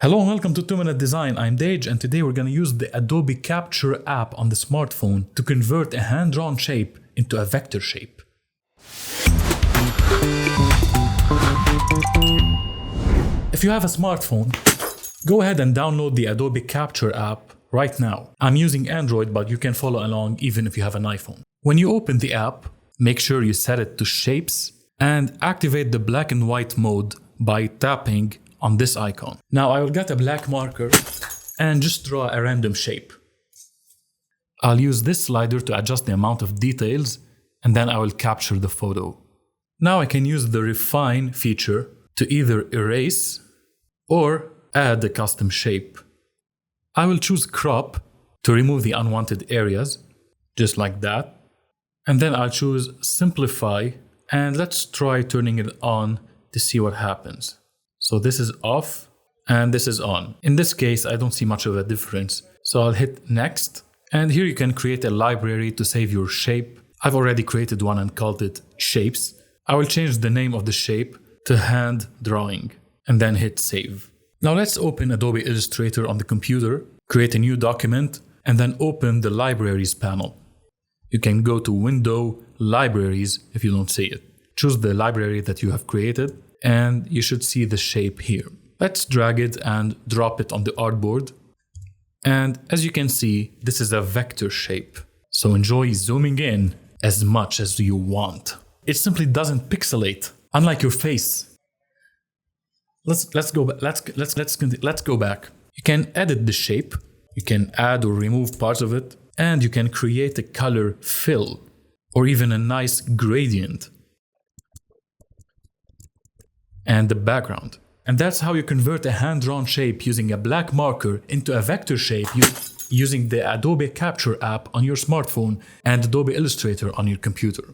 Hello and welcome to 2-Minute Design. I'm Dage and today we're going to use the Adobe Capture app on the smartphone to convert a hand-drawn shape into a vector shape. If you have a smartphone, go ahead and download the Adobe Capture app right now. I'm using Android, but you can follow along even if you have an iPhone. When you open the app, make sure you set it to Shapes and activate the black and white mode by tapping on this icon. Now I will get a black marker and just draw a random shape. I'll use this slider to adjust the amount of details and then I will capture the photo. Now I can use the refine feature to either erase or add a custom shape. I will choose crop to remove the unwanted areas, just like that. And then I'll choose simplify and let's try turning it on to see what happens. So this is off and this is on. In this case, I don't see much of a difference. So I'll hit next. And here you can create a library to save your shape. I've already created one and called it shapes. I will change the name of the shape to hand drawing and then hit save. Now let's open Adobe Illustrator on the computer, create a new document, and then open the libraries panel. You can go to Window, Libraries if you don't see it. Choose the library that you have created and you should see the shape here. Let's drag it and drop it on the artboard. And as you can see, this is a vector shape. So enjoy zooming in as much as you want. It simply doesn't pixelate, unlike your face. Let's go back. You can edit the shape. You can add or remove parts of it, and you can create a color fill or even a nice gradient and the background. And that's how you convert a hand-drawn shape using a black marker into a vector shape using the Adobe Capture app on your smartphone and Adobe Illustrator on your computer.